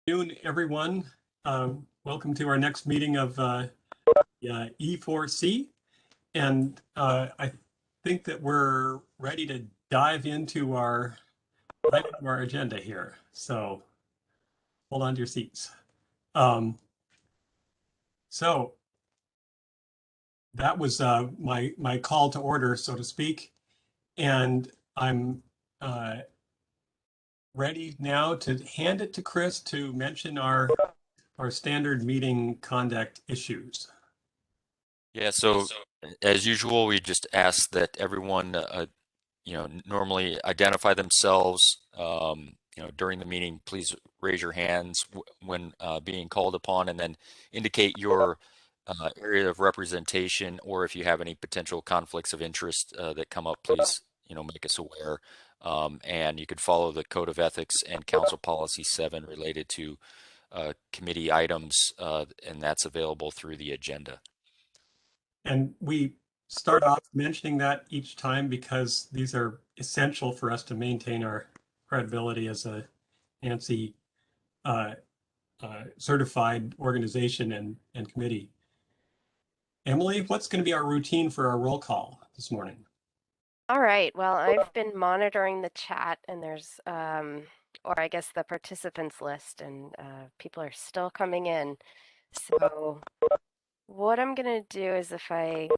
Good afternoon, everyone. Welcome to our next meeting of E4C. And I think that we're ready to dive into our agenda here. So hold on to your seats. So that was my call to order, so to speak. And I'm ready now to hand it to Chris to mention our standard meeting conduct issues. Yeah, so as usual, we just ask that everyone, normally identify themselves, during the meeting. Please raise your hands when being called upon, and then indicate your area of representation, or if you have any potential conflicts of interest that come up, please, make us aware. And you could follow the Code of Ethics and Council Policy 7 related to committee items, and that's available through the agenda. And we start off mentioning that each time because these are essential for us to maintain our credibility as a ANSI certified organization and committee. Emily, what's going to be our routine for our roll call this morning? All right, well, I've been monitoring the chat, and there's, or I guess the participants list, and people are still coming in. So what I'm going to do is I'm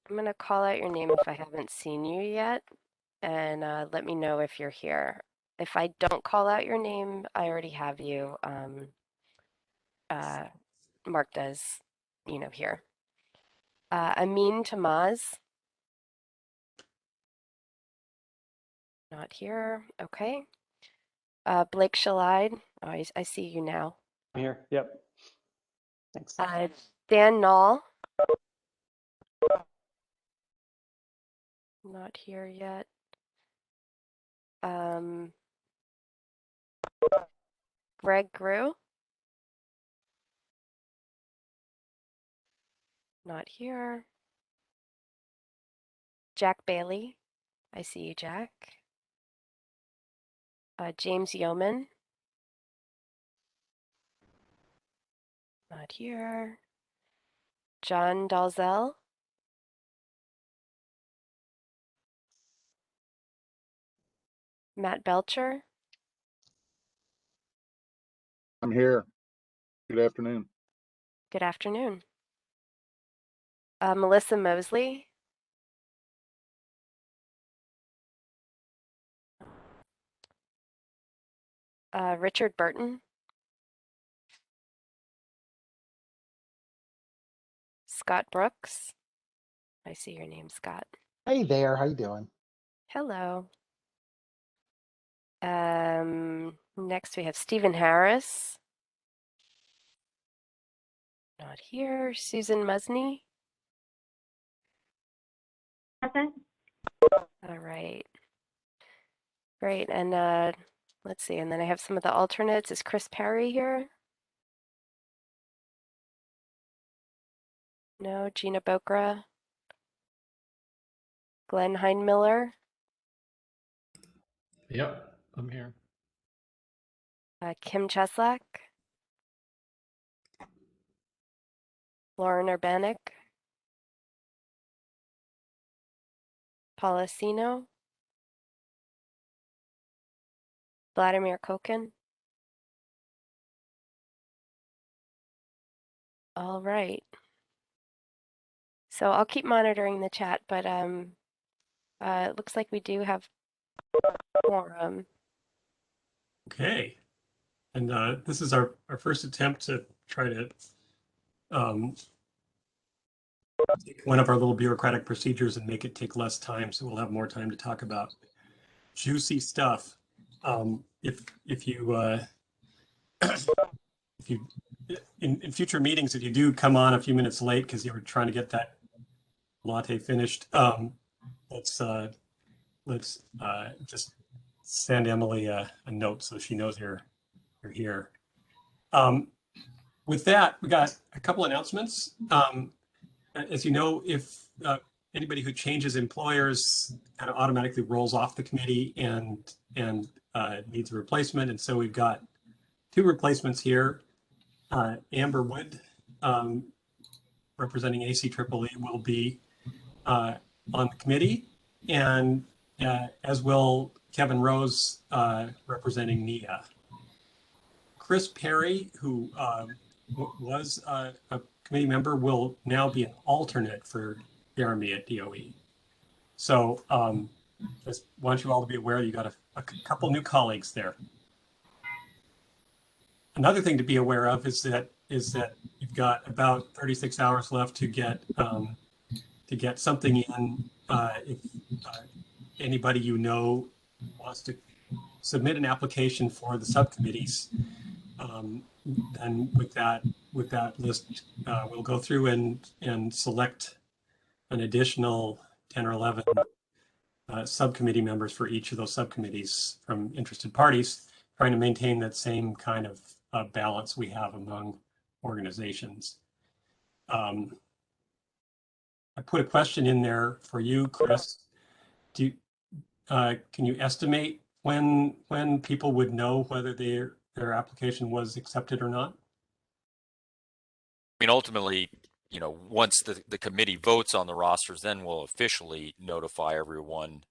going to call out your name if I haven't seen you yet, and let me know if you're here. If I don't call out your name, I already have you marked as, here. Amin Tamaz. Not here. Okay. Blake Shalide. Oh, I see you now. I'm here. Yep. Thanks. Dan Knoll. Not here yet. Greg Grew. Not here. Jack Bailey. I see you, Jack. James Yeoman. Not here. John Dalzell. Matt Belcher. I'm here. Good afternoon. Good afternoon. Melissa Mosley. Richard Burton. Scott Brooks. I see your name, Scott. Hey there, how you doing? Hello. Next we have Stephen Harris. Not here. Susan Musney. Present. All right. Great. And let's see. And then I have some of the alternates. Is Chris Perry here? No. Gina Bokra. Glenn Heinmiller. Yep, I'm here. Kim Cheslak. Lauren Urbanik. Paula Sino. Vladimir Kokin. All right. So I'll keep monitoring the chat, but it looks like we do have quorum. Okay. And this is our first attempt to try to take one of our little bureaucratic procedures and make it take less time, so we'll have more time to talk about juicy stuff. If you in future meetings, if you do come on a few minutes late because you were trying to get that latte finished, let's just send Emily a note so she knows you're here. With that, we got a couple announcements. As you know, if anybody who changes employers kind of automatically rolls off the committee and needs a replacement, and so we've got two replacements here. Amber Wood, representing ACEEE, will be on the committee, and as will Kevin Rose, representing NEA. Chris Perry, who was a committee member, will now be an alternate for Jeremy at DOE. So just want you all to be aware you got a couple new colleagues there. Another thing to be aware of is that you've got about 36 hours left to get something in. If anybody you know wants to submit an application for the subcommittees, then with that list, we'll go through and select an additional 10 or 11 subcommittee members for each of those subcommittees from interested parties, trying to maintain that same kind of balance we have among organizations. I put a question in there for you, Chris. Can you estimate when people would know whether their application was accepted or not? I mean, ultimately, once the committee votes on the rosters, then we'll officially notify everyone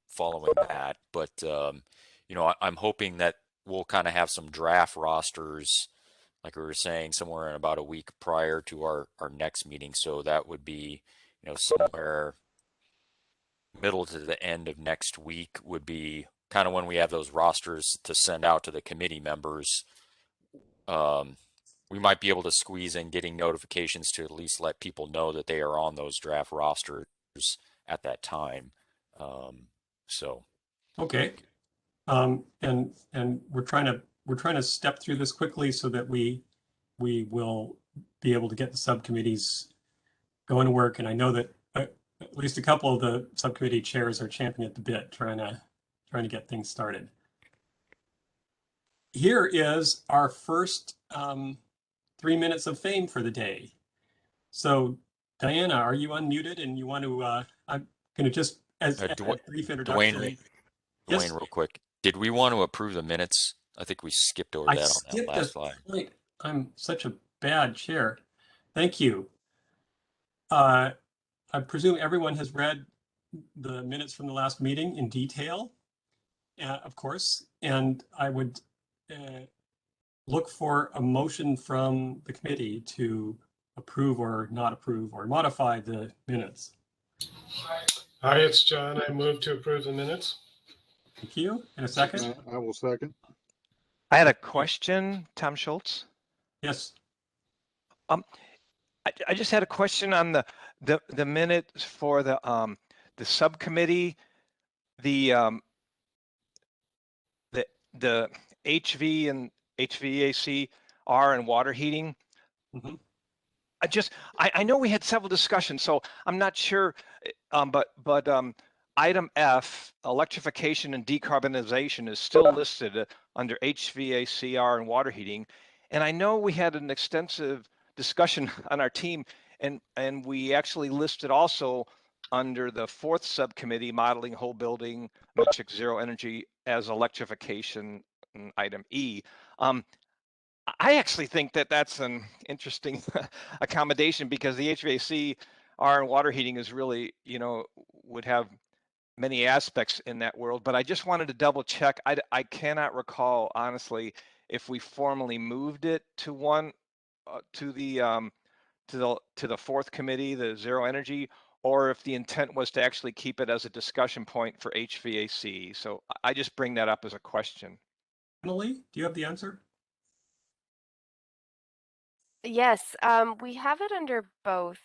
following that. But, I'm hoping that we'll kind of have some draft rosters, like we were saying, somewhere in about a week prior to our next meeting. So that would be, somewhere middle to the end of next week would be kind of when we have those rosters to send out to the committee members. We might be able to squeeze in getting notifications to at least let people know that they are on those draft rosters at that time. Okay, and we're trying to step through this quickly so that we will be able to get the subcommittees going to work. And I know that at least a couple of the subcommittee chairs are champing at the bit, trying to get things started. Here is our first 3 minutes of fame for the day. So Diana, are you unmuted and you want to, I'm going to just, as a brief introduction. Dwayne, yes? real quick, did we want to approve the minutes? I think we skipped over that on that last slide. Point. I'm such a bad chair. Thank you. I presume everyone has read the minutes from the last meeting in detail, of course, and I would look for a motion from the committee to approve or not approve or modify the minutes. Hi, it's John. I move to approve the minutes. Thank you. In a second. I will second. I had a question, Tom Schultz. Yes. I just had a question on the minutes for the subcommittee, the HV and HVACR and water heating. Mm-hmm. I know we had several discussions, so I'm not sure, but item F, electrification and decarbonization, is still listed under HVACR and water heating. And I know we had an extensive discussion on our team, and we actually listed also under the fourth subcommittee, modeling whole building, metric zero energy, as electrification, item E. I actually think that that's an interesting accommodation, because the HVACR and water heating is really, would have many aspects in that world. But I just wanted to double check. I cannot recall, honestly, if we formally moved it to one to the fourth committee, the zero energy, or if the intent was to actually keep it as a discussion point for HVAC. So I just bring that up as a question. Emily, do you have the answer? Yes, we have it under both,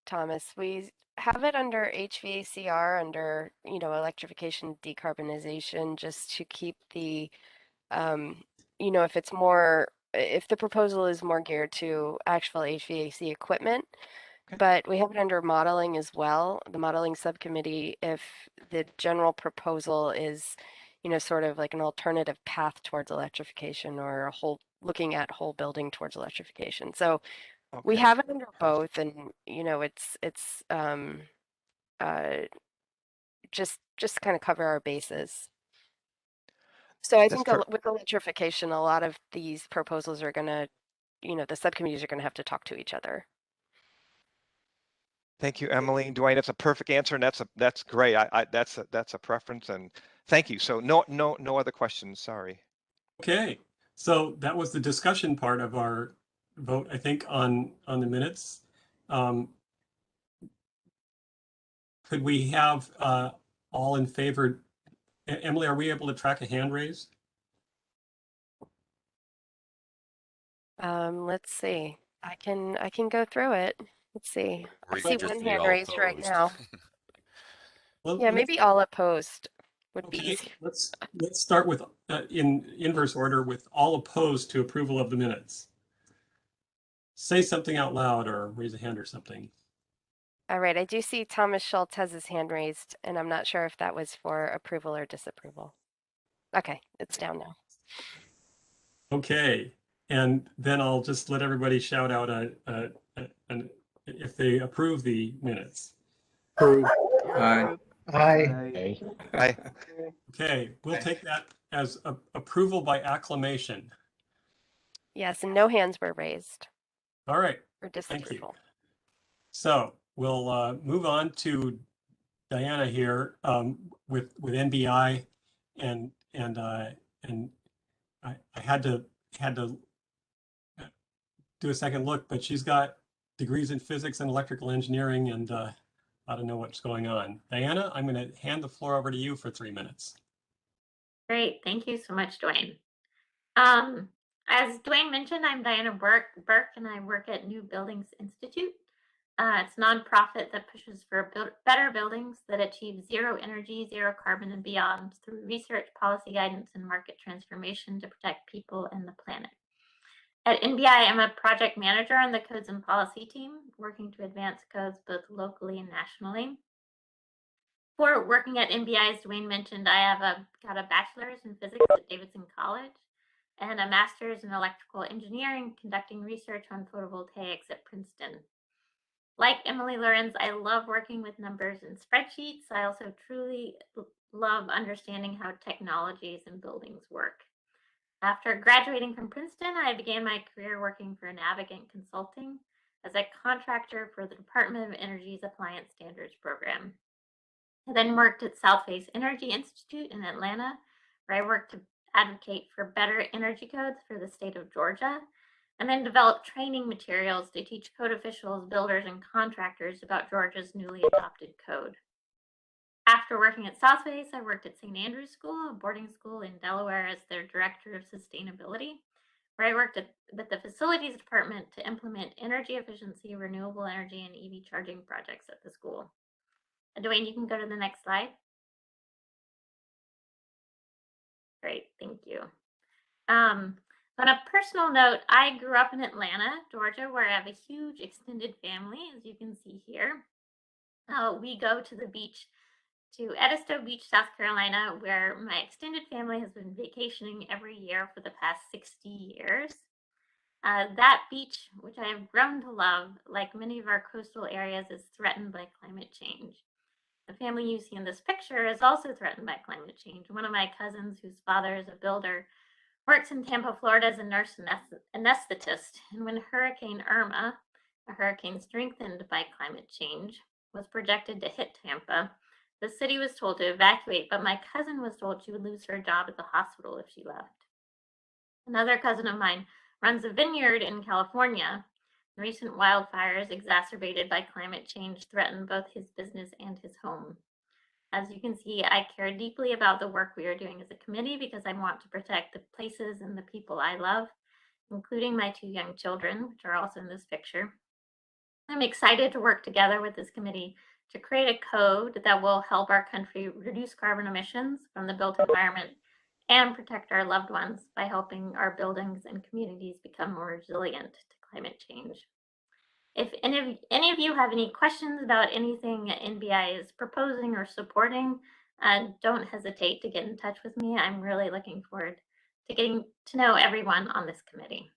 Thomas. We have it under HVACR, under, electrification, decarbonization, just to keep the, if the proposal is more geared to actual HVAC equipment. Okay. But we have it under modeling as well, the modeling subcommittee, if the general proposal is, sort of like an alternative path towards electrification, or looking at whole building towards electrification. So we Okay. have it under both, and it's just kind of cover our bases. So I That's think with electrification, a lot of these proposals are going to, the subcommittees are going to have to talk to each other. Thank you, Emily. Dwayne, that's a perfect answer, and that's great. That's a preference, and thank you. So no other questions. Sorry. Okay, so that was the discussion part of our vote, I think, on the minutes. Could we have all in favor? Emily, are we able to track a hand raise? Let's see. I can go through it. Let's see. Or I you see could just one be hand all raised right opposed. now. Well, Yeah, maybe all opposed would be okay, easy. let's start with in inverse order with all opposed to approval of the minutes. Say something out loud or raise a hand or something. All right, I do see Thomas Schultz has his hand raised, and I'm not sure if that was for approval or disapproval. Okay, it's down now. Okay, and then I'll just let everybody shout out if they approve the minutes. Approve. Aye. Aye. Aye. Okay, we'll take that as approval by acclamation. Yes, and no hands were raised All right, for thank you. disapproval. So we'll move on to Diana here with NBI, and I had to do a second look, but she's got degrees in physics and electrical engineering, and I don't know what's going on. Diana, I'm going to hand the floor over to you for 3 minutes. Great. Thank you so much, Dwayne. As Dwayne mentioned, I'm Diana Burke, and I work at New Buildings Institute. It's a nonprofit that pushes for better buildings that achieve zero energy, zero carbon, and beyond through research, policy guidance, and market transformation to protect people and the planet. At NBI, I'm a project manager on the codes and policy team, working to advance codes both locally and nationally. For working at NBI, as Dwayne mentioned, I have got a bachelor's in physics at Davidson College and a master's in electrical engineering, conducting research on photovoltaics at Princeton. Like Emily Lorenz, I love working with numbers and spreadsheets. I also truly love understanding how technologies and buildings work. After graduating from Princeton, I began my career working for Navigant Consulting as a contractor for the Department of Energy's Appliance Standards Program. I then worked at Southface Energy Institute in Atlanta, where I worked to advocate for better energy codes for the state of Georgia, and then developed training materials to teach code officials, builders, and contractors about Georgia's newly adopted code. After working at Southface, I worked at St. Andrew's School, a boarding school in Delaware, as their director of sustainability, where I worked with the facilities department to implement energy efficiency, renewable energy, and EV charging projects at the school. Dwayne, you can go to the next slide. Great, thank you. On a personal note, I grew up in Atlanta, Georgia, where I have a huge extended family, as you can see here. We go to the beach, to Edisto Beach, South Carolina, where my extended family has been vacationing every year for the past 60 years. That beach, which I have grown to love, like many of our coastal areas, is threatened by climate change. The family you see in this picture is also threatened by climate change. One of my cousins, whose father is a builder, works in Tampa, Florida as a nurse anesthetist. And when Hurricane Irma, a hurricane strengthened by climate change, was projected to hit Tampa, the city was told to evacuate, but my cousin was told she would lose her job at the hospital if she left. Another cousin of mine runs a vineyard in California. Recent wildfires exacerbated by climate change threaten both his business and his home. As you can see, I care deeply about the work we are doing as a committee because I want to protect the places and the people I love, including my 2 young children, which are also in this picture. I'm excited to work together with this committee to create a code that will help our country reduce carbon emissions from the built environment and protect our loved ones by helping our buildings and communities become more resilient to climate change. If any of you have any questions about anything NBI is proposing or supporting, don't hesitate to get in touch with me. I'm really looking forward to getting to know everyone on this committee.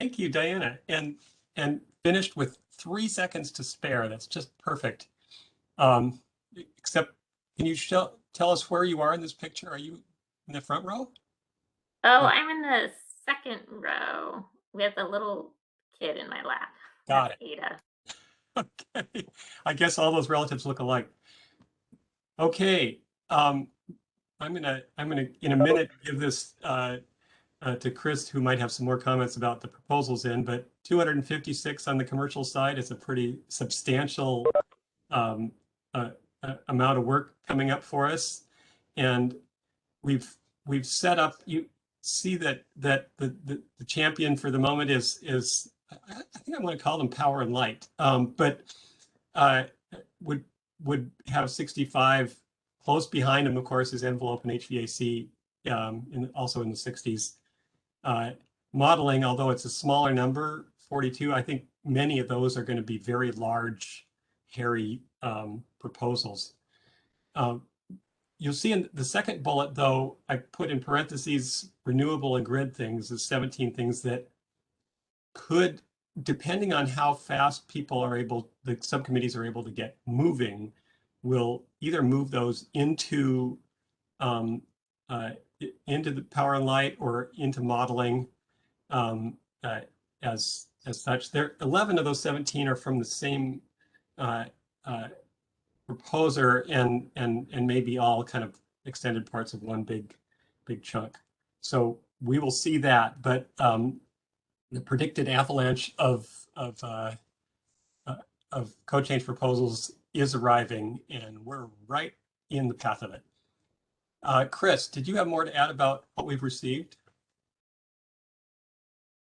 Thank you, Diana, and finished with 3 seconds to spare. That's just perfect. Except, can you tell us where you are in this picture? Are you in the front row? Oh, I'm in the second row with a little kid in my lap. Got That's it. Ada. Okay. I guess all those relatives look alike. Okay. I'm gonna in a minute give this to Chris, who might have some more comments about the proposals in, but 256 on the commercial side is a pretty substantial amount of work coming up for us. And we've set up, you see that the champion for the moment is I think I'm going to call them Power and Light, but would have 65. Close behind him, of course, is Envelope and HVAC, also in the 60s. Modeling, although it's a smaller number, 42, I think many of those are going to be very large, hairy proposals. You'll see in the second bullet, though, I put in parentheses renewable and grid things as 17 things that could, depending on how fast people are able, the subcommittees are able to get moving, will either move those into the Power and Light or into modeling as such. There, 11 of those 17 are from the same proposer, and maybe all kind of extended parts of one big chunk. So we will see that, but the predicted avalanche of code change proposals is arriving, and we're right in the path of it. Chris, did you have more to add about what we've received?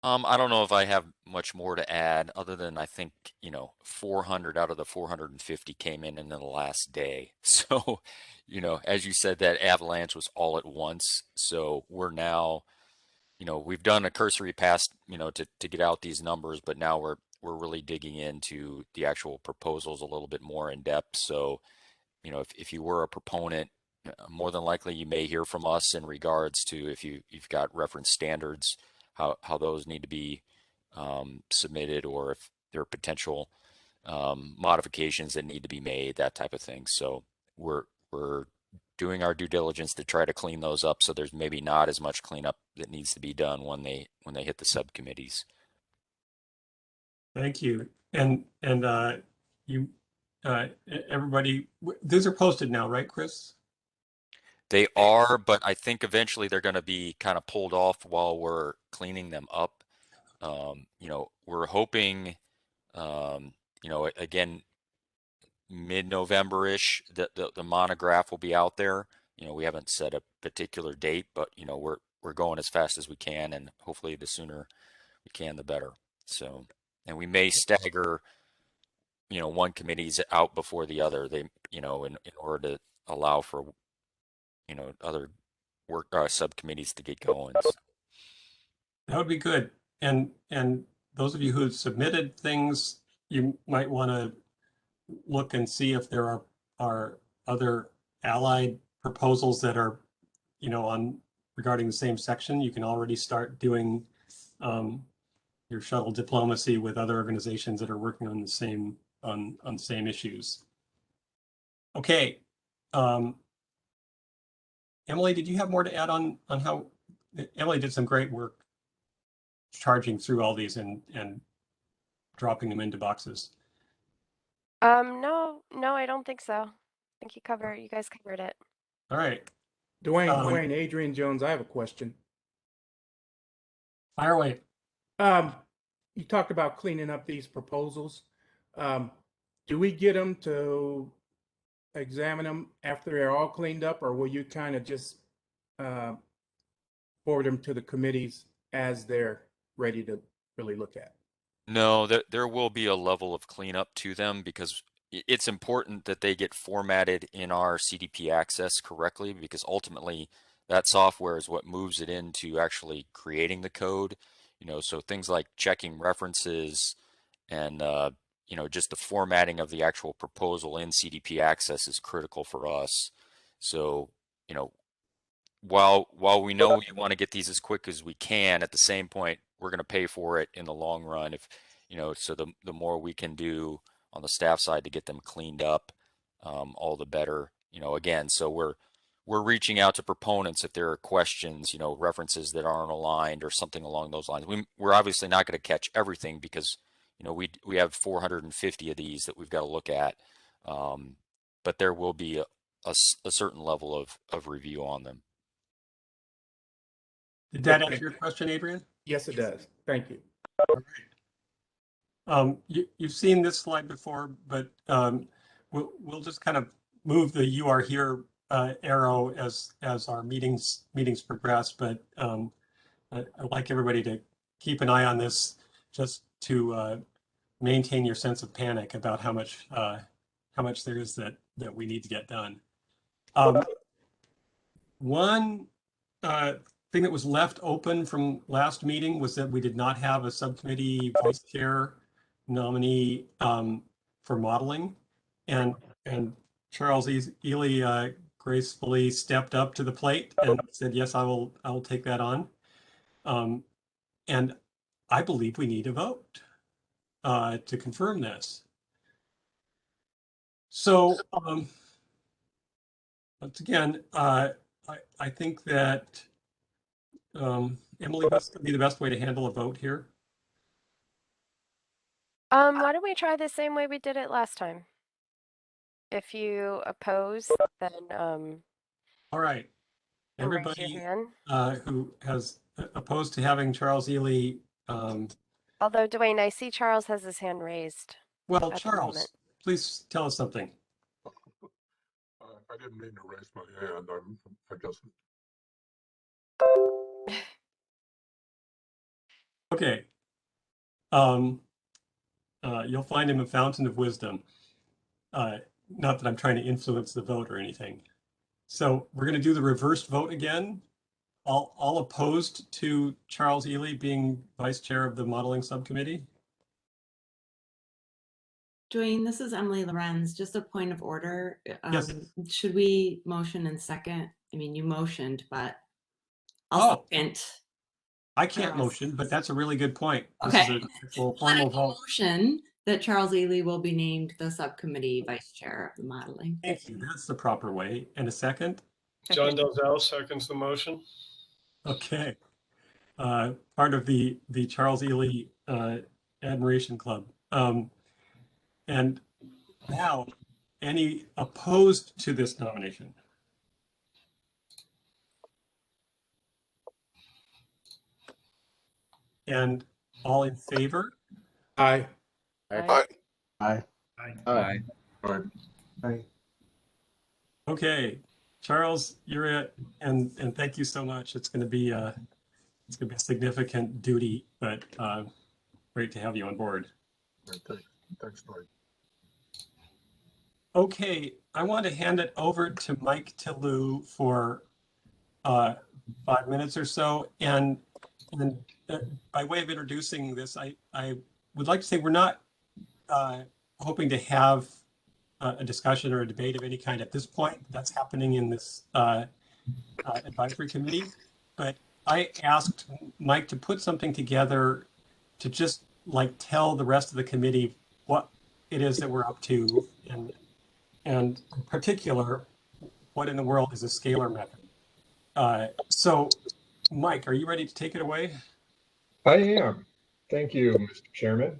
I don't know if I have much more to add other than I think, 400 out of the 450 came in the last day. So, as you said, that avalanche was all at once. So we're now, we've done a cursory pass, to get out these numbers, but now we're really digging into the actual proposals a little bit more in depth. So, if you were a proponent, more than likely you may hear from us in regards to if you've got reference standards, how those need to be submitted, or if there are potential modifications that need to be made, that type of thing. So we're doing our due diligence to try to clean those up, so there's maybe not as much cleanup that needs to be done when they hit the subcommittees. Thank you. And you everybody, these are posted now, right, Chris? They are, but I think eventually they're going to be kind of pulled off while we're cleaning them up. We're hoping, again, mid-November-ish, that the monograph will be out there. We haven't set a particular date, but we're going as fast as we can, and hopefully the sooner we can, the better. So, and we may stagger, one committee's out before the other. They, in order to allow for, other work subcommittees to get going. That would be good. And those of you who have submitted things, you might want to look and see if there are other allied proposals that are, on regarding the same section. You can already start doing your shuttle diplomacy with other organizations that are working on the same issues. Okay. Emily, did you have more to add on how Emily did some great work charging through all these and dropping them into boxes? No, I don't think so. I think you guys covered it. All right. Dwayne, Adrian Jones, I have a question. Fire away. You talked about cleaning up these proposals. Do we get them to examine them after they're all cleaned up, or will you kind of just forward them to the committees as they're ready to really look at? No, there will be a level of cleanup to them, because it's important that they get formatted in our CDP access correctly, because ultimately that software is what moves it into actually creating the code. So things like checking references and just the formatting of the actual proposal in CDP access is critical for us. So while we know we want to get these as quick as we can, at the same point we're going to pay for it in the long run. If so the more we can do on the staff side to get them cleaned up, all the better. Again, so we're we're reaching out to proponents if there are questions, references that aren't aligned or something along those lines. We're obviously not going to catch everything because, we have 450 of these that we've got to look at. But there will be a certain level of review on them. Did that answer your question, Adrian? Yes, it does. Thank you. All right. You've seen this slide before, but we'll just kind of move the "you are here" arrow as our meetings progress. But I'd like everybody to keep an eye on this, just to maintain your sense of panic about how much there is that we need to get done. One thing that was left open from last meeting was that we did not have a subcommittee vice chair nominee for modeling, and Charles Ely gracefully stepped up to the plate and said, "Yes, I will take that on." And I believe we need a vote to confirm this. So once again, I think that Emily, what's going to be the best way to handle a vote here? Why don't we try the same way we did it last time? If you oppose, then All right. raise your Everybody hand. who has opposed to having Charles Ely. Although, Dwayne, I see Charles has his hand raised. Well, at the moment. Charles, please tell us something. I didn't mean to raise my hand. I guess. Okay. You'll find him a fountain of wisdom. Not that I'm trying to influence the vote or anything. So we're going to do the reverse vote again. All opposed to Charles Ely being vice chair of the modeling subcommittee? Dwayne, this is Emily Lorenz. Just a point of order. Yes. Should we motion in second? I mean, you motioned, but I'll second. I can't motion, but that's a really good point. This Okay. is an actual formal vote. Motion that Charles Ely will be named the subcommittee vice chair of the modeling. Thank you. That's the proper way. And a second? John Dalzell seconds the motion. Okay. Part of the Charles Ely Admiration Club. And now, any opposed to this nomination? And all in favor? Aye. Aye. Aye. Aye. Aye. Okay, Charles, you're it, and thank you so much. It's going to be a significant duty, but great to have you on board. Thanks, Dwight. Okay, I want to hand it over to Mike Tillou for 5 minutes or so, and by way of introducing this, I would like to say we're not hoping to have a discussion or a debate of any kind at this point. That's happening in this advisory committee. But I asked Mike to put something together to just tell the rest of the committee what it is that we're up to, and in particular, what in the world is a scalar method. So, Mike, are you ready to take it away? I am. Thank you, Mr. Chairman.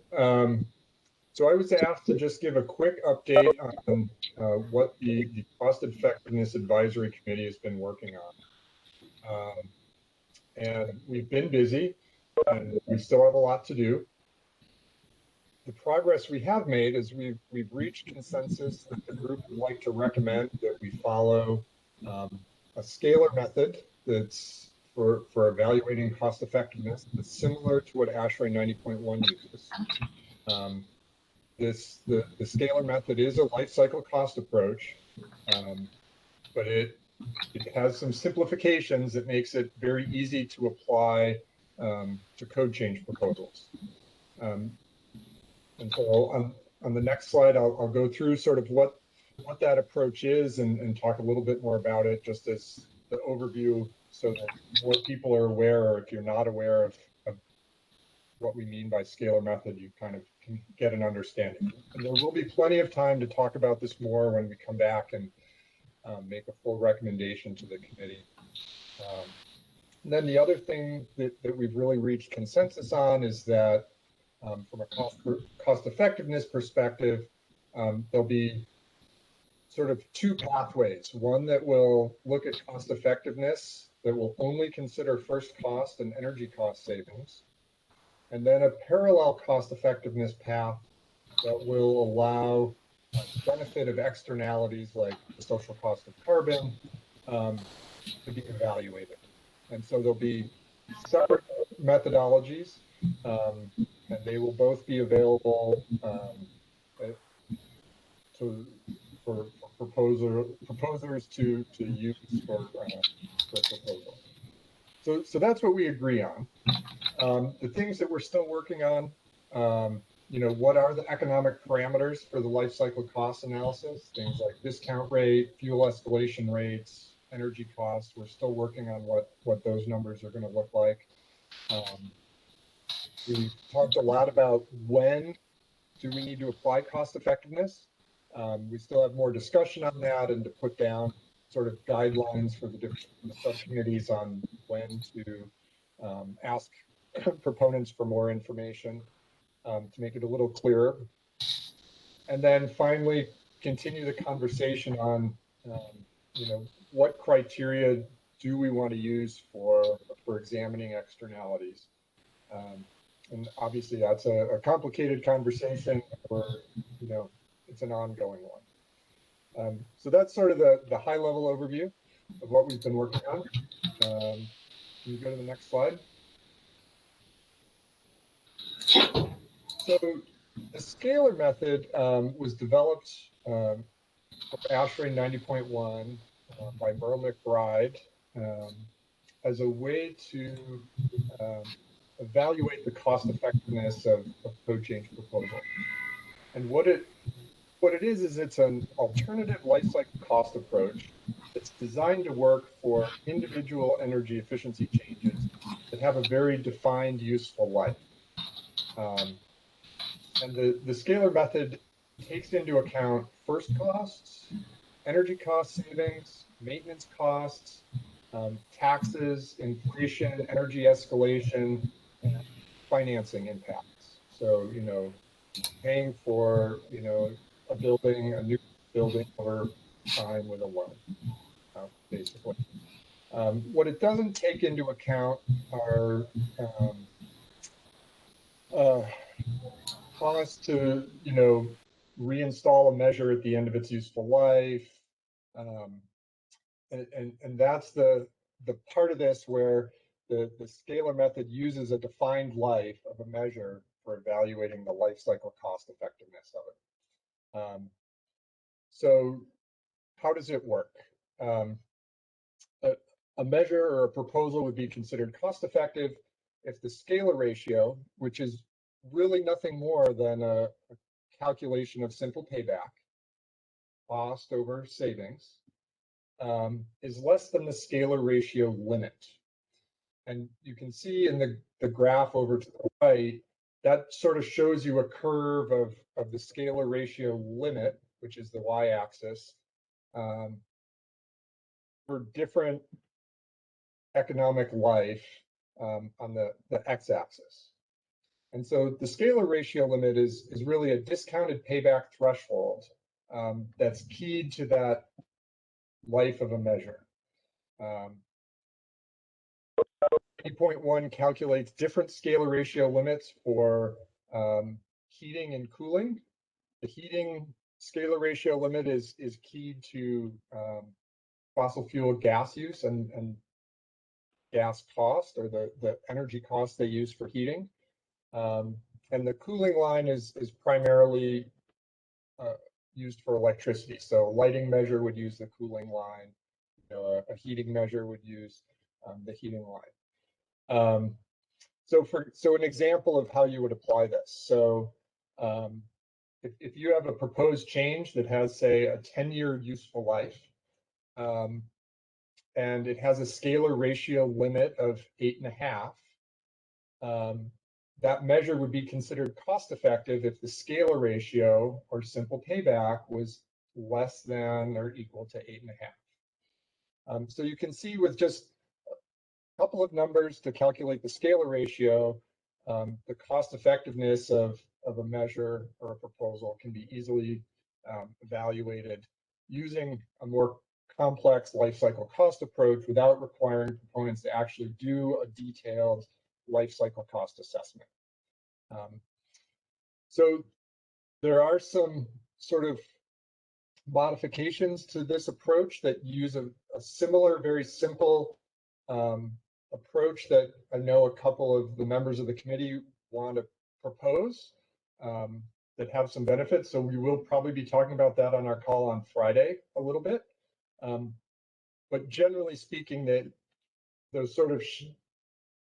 So I was asked to just give a quick update on what the Cost Effectiveness Advisory Committee has been working on. And we've been busy, and we still have a lot to do. The progress we have made is we've reached consensus that the group would like to recommend that we follow a scalar method that's for evaluating cost effectiveness that's similar to what ASHRAE 90.1 uses. The scalar method is a life cycle cost approach, but it has some simplifications that makes it very easy to apply to code change proposals. And so on the next slide, I'll go through sort of what that approach is and talk a little bit more about it just as the overview so that more people are aware, or if you're not aware of what we mean by scalar method, you kind of can get an understanding. And there will be plenty of time to talk about this more when we come back and make a full recommendation to the committee. And then the other thing that we've really reached consensus on is that from a cost effectiveness perspective, there'll be sort of two pathways. One that will look at cost effectiveness, that will only consider first cost and energy cost savings. And then a parallel cost effectiveness path that will allow benefit of externalities like the social cost of carbon to be evaluated. And so there'll be separate methodologies, and they will both be available for proposers to use for proposal. So that's what we agree on. The things that we're still working on, what are the economic parameters for the life cycle cost analysis? Things like discount rate, fuel escalation rates, energy costs. We're still working on what those numbers are going to look like. We talked a lot about when do we need to apply cost effectiveness. We still have more discussion on that and to put down sort of guidelines for the different subcommittees on when to ask proponents for more information to make it a little clearer. And then finally, continue the conversation on, what criteria do we want to use for examining externalities? And obviously that's a complicated conversation, or, it's an ongoing one. So that's sort of the high level overview of what we've been working on. Can you go to the next slide? So the scalar method was developed for ASHRAE 90.1 by Merle McBride as a way to evaluate the cost effectiveness of code change proposal. And what it is it's an alternative lifecycle cost approach that's designed to work for individual energy efficiency changes that have a very defined useful life. And the scalar method takes into account first costs, energy cost savings, maintenance costs, taxes, inflation, energy escalation, and financing impacts. So, paying for, a new building over time with a loan, basically. What it doesn't take into account are costs to, reinstall a measure at the end of its useful life. And that's the part of this where the scalar method uses a defined life of a measure for evaluating the life cycle cost effectiveness of it. So how does it work? A measure or a proposal would be considered cost effective if the scalar ratio, which is really nothing more than a calculation of simple payback, cost over savings, is less than the scalar ratio limit. And you can see in the graph over to the right, that sort of shows you a curve of the scalar ratio limit, which is the y-axis, for different economic life on the x-axis. And so the scalar ratio limit is really a discounted payback threshold that's keyed to that life of a measure. 8.1 calculates different scalar ratio limits for heating and cooling. The heating scalar ratio limit is keyed to fossil fuel gas use and gas cost, or the energy cost they use for heating. And the cooling line is primarily used for electricity. So a lighting measure would use the cooling line. A heating measure would use the heating line. So an example of how you would apply this. So if you have a proposed change that has, say, a 10-year useful life, and it has a scalar ratio limit of 8.5, that measure would be considered cost effective if the scalar ratio, or simple payback, was less than or equal to 8.5. So you can see with just a couple of numbers to calculate the scalar ratio, the cost effectiveness of a measure or a proposal can be easily evaluated using a more complex life cycle cost approach without requiring proponents to actually do a detailed life cycle cost assessment. So there are some sort of modifications to this approach that use a similar, very simple approach that I know a couple of the members of the committee want to propose that have some benefits. So we will probably be talking about that on our call on Friday a little bit. But generally speaking, that those sort of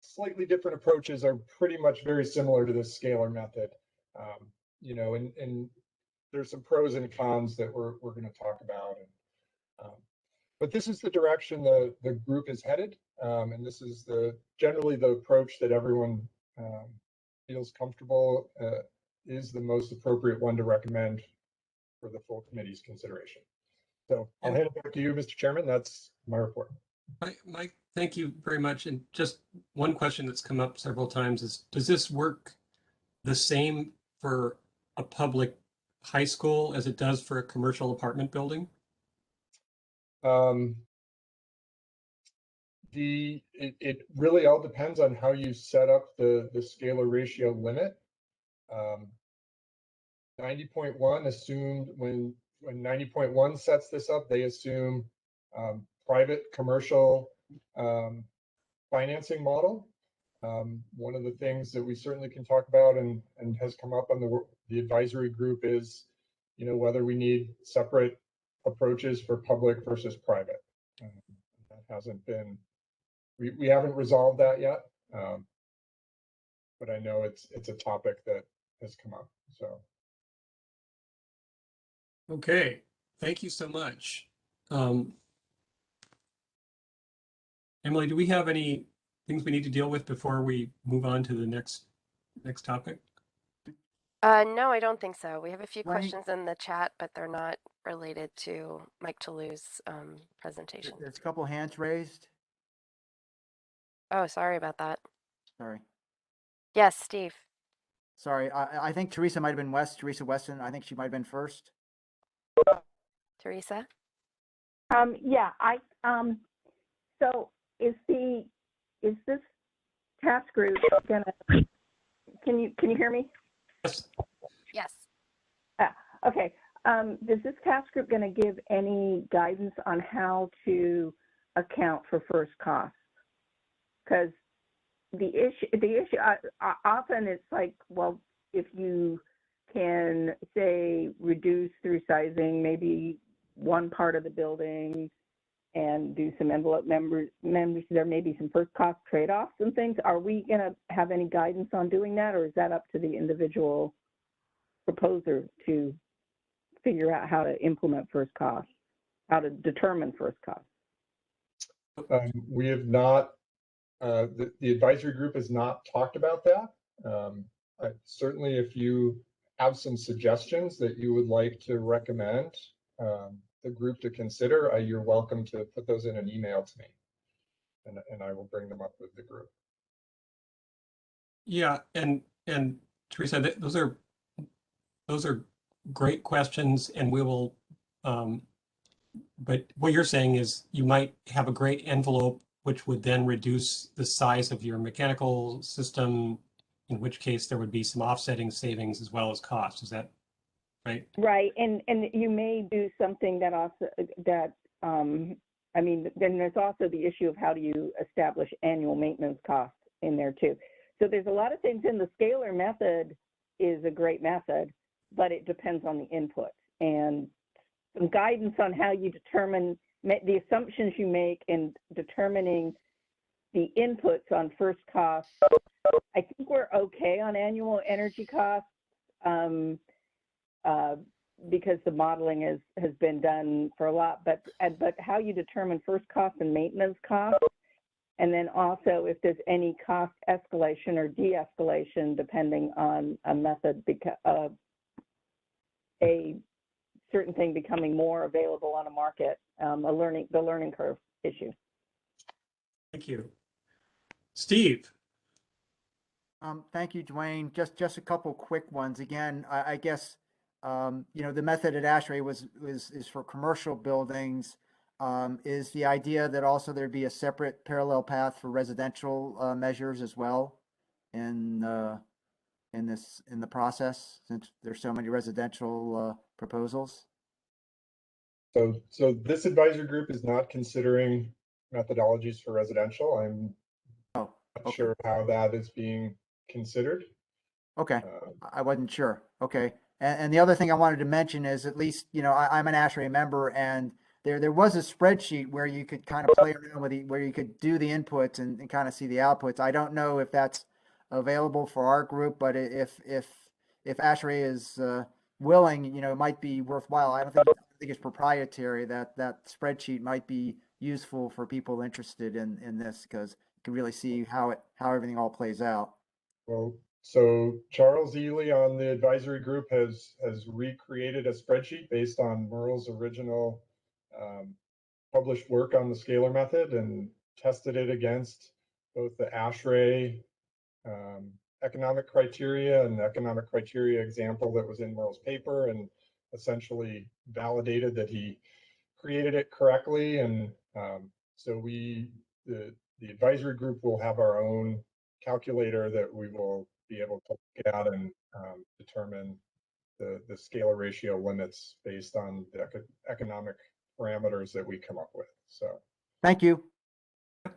slightly different approaches are pretty much very similar to this scalar method. You know, and there's some pros and cons that we're going to talk about. But this is the direction the group is headed, and this is generally the approach that everyone feels comfortable is the most appropriate one to recommend for the full committee's consideration. So I'll hand it back to you, Mr. Chairman. That's my report. Mike, thank you very much. And just one question that's come up several times is, does this work the same for a public high school as it does for a commercial apartment building? It really all depends on how you set up the scalar ratio limit. 90.1 assumed when 90.1 sets this up, they assume private commercial financing model. One of the things that we certainly can talk about and has come up on the advisory group is, you know, whether we need separate approaches for public versus private. That hasn't been, we haven't resolved that yet, but I know it's a topic that has come up. So. Okay, thank you so much. Emily, do we have any things we need to deal with before we move on to the next topic? No, I don't think so. We have a few Right. questions in the chat, but they're not related to Mike Toulou's presentation. There's a couple hands raised. Oh, sorry about that. Sorry. Yes, Steve. Sorry. I think Teresa might have been Teresa Weston. I think she might have been first. Teresa? Yeah, so is this task group gonna, can you hear me? Yes. Yes. Okay. Is this task group gonna give any guidance on how to account for first costs? Because the issue often it's like, well, if you can say reduce through sizing maybe one part of the building and do some envelope members, there may be some first cost trade-offs and things. Are we going to have any guidance on doing that, or is that up to the individual proposer to figure out how to implement first cost, how to determine first cost? We have not, the advisory group has not talked about that. Certainly, if you have some suggestions that you would like to recommend the group to consider, you're welcome to put those in an email to me, and I will bring them up with the group. Yeah, and Teresa, those are great questions, and we will. But what you're saying is you might have a great envelope, which would then reduce the size of your mechanical system, in which case there would be some offsetting savings as well as costs. Is that right? Right, and you may do something that also I mean, then there's also the issue of how do you establish annual maintenance costs in there too. So there's a lot of things in the scalar method is a great method, but it depends on the input and some guidance on how you determine the assumptions you make in determining the inputs on first costs. I think we're okay on annual energy costs because the modeling has been done for a lot, but how you determine first costs and maintenance costs, and then also if there's any cost escalation or de-escalation depending on a method, because a certain thing becoming more available on a market, the learning curve issue. Thank you. Steve. Thank you, Dwayne. Just a couple quick ones. Again, I guess, the method at ASHRAE is for commercial buildings. Is the idea that also there'd be a separate parallel path for residential measures as well in the process, since there's so many residential proposals? So this advisory group is not considering methodologies for residential. I'm not sure how that is being considered. Okay, I wasn't sure. Okay, and the other thing I wanted to mention is, at least, I'm an ASHRAE member, and there was a spreadsheet where you could kind of play around with where you could do the inputs and kind of see the outputs. I don't know if that's available for our group, but if ASHRAE is willing, it might be worthwhile. I don't think it's proprietary. That spreadsheet might be useful for people interested in this, because you can really see how everything all plays out. Well, so Charles Ely on the advisory group has recreated a spreadsheet based on Merle's original published work on the scalar method, and tested it against both the ASHRAE economic criteria and the economic criteria example that was in Merle's paper, and essentially validated that he created it correctly. And so the advisory group will have our own calculator that we will be able to look at and determine the scalar ratio limits based on the economic parameters that we come up with. So thank you.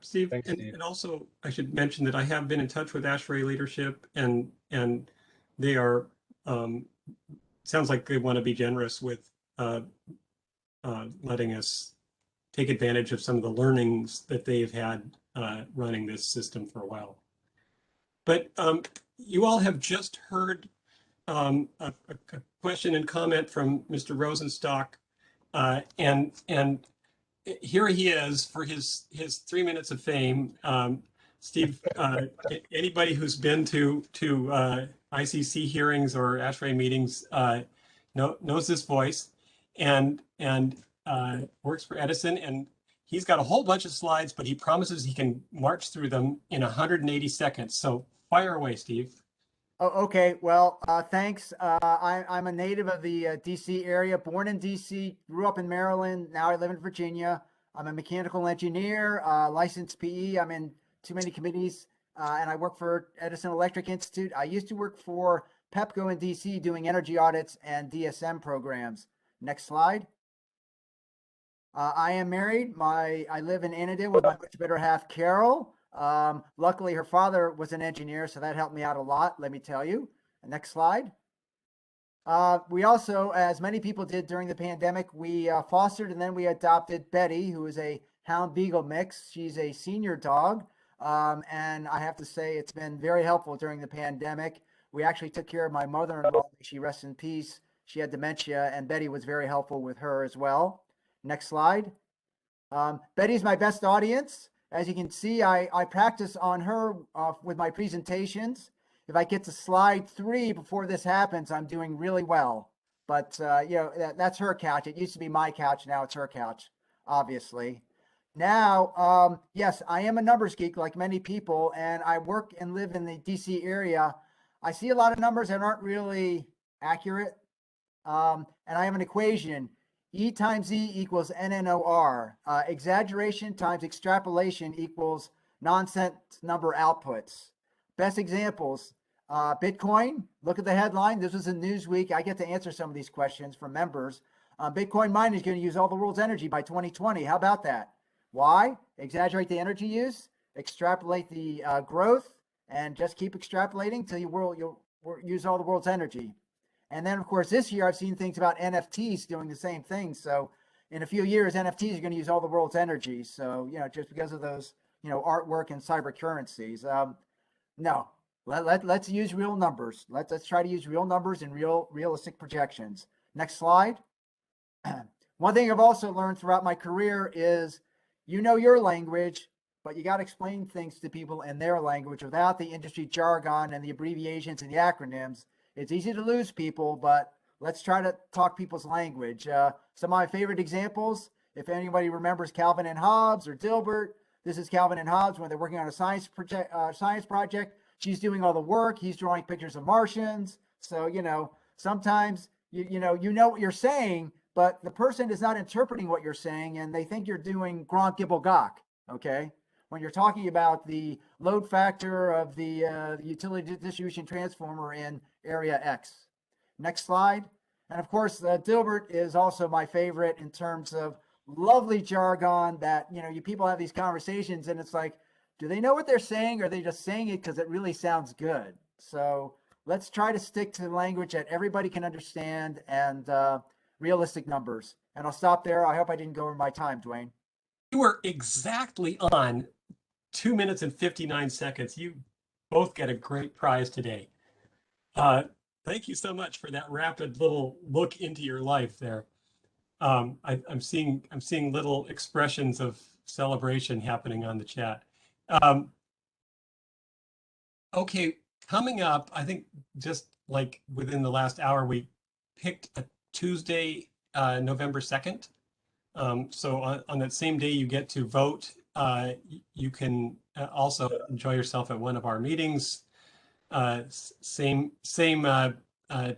Steve. Thanks, Steve. And also, I should mention that I have been in touch with ASHRAE leadership, and they are, sounds like they want to be generous with letting us take advantage of some of the learnings that they've had running this system for a while. But you all have just heard a question and comment from Mr. Rosenstock, and here he is for his 3 minutes of fame. Steve, anybody who's been to ICC hearings or ASHRAE meetings knows this voice, and works for Edison, and he's got a whole bunch of slides, but he promises he can march through them in 180 seconds. So fire away, Steve. Oh, okay. Well, thanks. I'm a native of the DC area, born in DC, grew up in Maryland. Now I live in Virginia. I'm a mechanical engineer, licensed PE. I'm in too many committees, and I work for Edison Electric Institute. I used to work for PEPCO in DC doing energy audits and DSM programs. Next slide. I am married. I live in Anadin with my much better half, Carol. Luckily, her father was an engineer, so that helped me out a lot, let me tell you. Next slide. We also, as many people did during the pandemic, we fostered and then we adopted Betty, who is a Hound Beagle mix. She's a senior dog, and I have to say it's been very helpful during the pandemic. We actually took care of my mother-in-law. She rests in peace. She had dementia, and Betty was very helpful with her as well. Next slide. Betty's my best audience. As you can see, I practice on her with my presentations. If I get to slide 3 before this happens, I'm doing really well. But that's her couch. It used to be my couch. Now it's her couch, obviously. Now, yes, I am a numbers geek like many people, and I work and live in the DC area. I see a lot of numbers that aren't really accurate. And I have an equation. E times E equals NNOR. Exaggeration times extrapolation equals nonsense number outputs. Best examples, Bitcoin. Look at the headline. This was in Newsweek. I get to answer some of these questions from members. Bitcoin mining is going to use all the world's energy by 2020. How about that? Why? Exaggerate the energy use, extrapolate the growth, and just keep extrapolating until you'll use all the world's energy. And then, of course, this year I've seen things about NFTs doing the same thing. So in a few years, NFTs are going to use all the world's energy. So, just because of those, artwork and cyber currencies. No, let's use real numbers. Let's try to use real numbers and realistic projections. Next slide. One thing I've also learned throughout my career is, your language, but you got to explain things to people in their language without the industry jargon and the abbreviations and the acronyms. It's easy to lose people, but let's try to talk people's language. Some of my favorite examples, if anybody remembers Calvin and Hobbes or Dilbert, this is Calvin and Hobbes when they're working on a science project. She's doing all the work. He's drawing pictures of Martians. So, sometimes, you know what you're saying, but the person is not interpreting what you're saying, and they think you're doing Gronk Gibble Gok, okay? When you're talking about the load factor of the utility distribution transformer in area X. Next slide. And of course, Dilbert is also my favorite in terms of lovely jargon that, you people have these conversations and it's like, do they know what they're saying, or are they just saying it because it really sounds good? So let's try to stick to language that everybody can understand and realistic numbers. And I'll stop there. I hope I didn't go over my time, Dwayne. You were exactly on 2 minutes and 59 seconds. You both get a great prize today. Thank you so much for that rapid little look into your life there. I'm seeing little expressions of celebration happening on the chat. Okay, coming up, I think just like within the last hour, we picked a Tuesday, November 2nd. So on that same day you get to vote, you can also enjoy yourself at one of our meetings. Same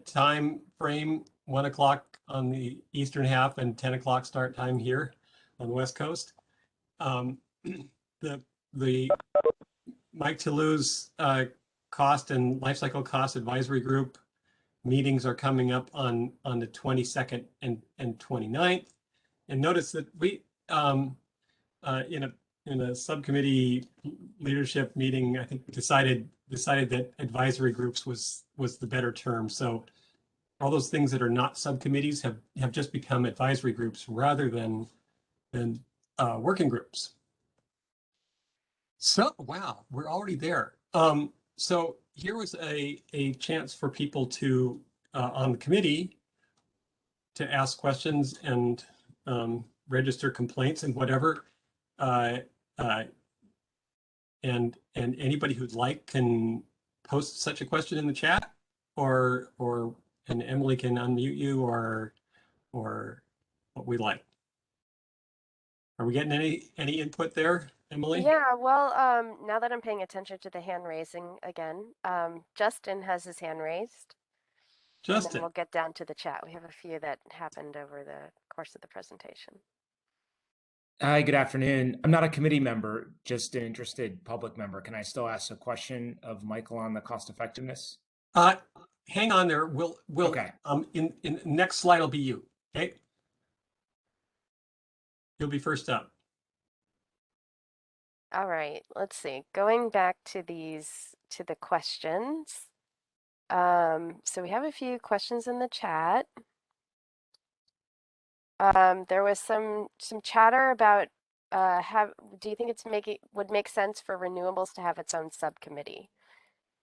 time frame, 1 o'clock on the eastern half and 10 o'clock start time here on the West Coast. The Mike Toulou's cost and lifecycle cost advisory group meetings are coming up on the 22nd and 29th. And notice that we in a subcommittee leadership meeting, I think decided that advisory groups was the better term. So all those things that are not subcommittees have just become advisory groups rather than working groups. So wow, we're already there. So here was a chance for people to on the committee to ask questions and register complaints and whatever. And anybody who'd like can post such a question in the chat, and Emily can unmute you or what we like. Are we getting any input there, Emily? Yeah, well, now that I'm paying attention to the hand raising again, Justin has his hand raised. And then Justin. we'll get down to the chat. We have a few that happened over the course of the presentation. Hi, good afternoon. I'm not a committee member, just an interested public member. Can I still ask a question of Michael on the cost effectiveness? Hang on there. We'll okay. In next slide will be you. Okay. You'll be first up. All right, let's see. Going back to the questions. So we have a few questions in the chat. There was some chatter about do you think would make sense for renewables to have its own subcommittee?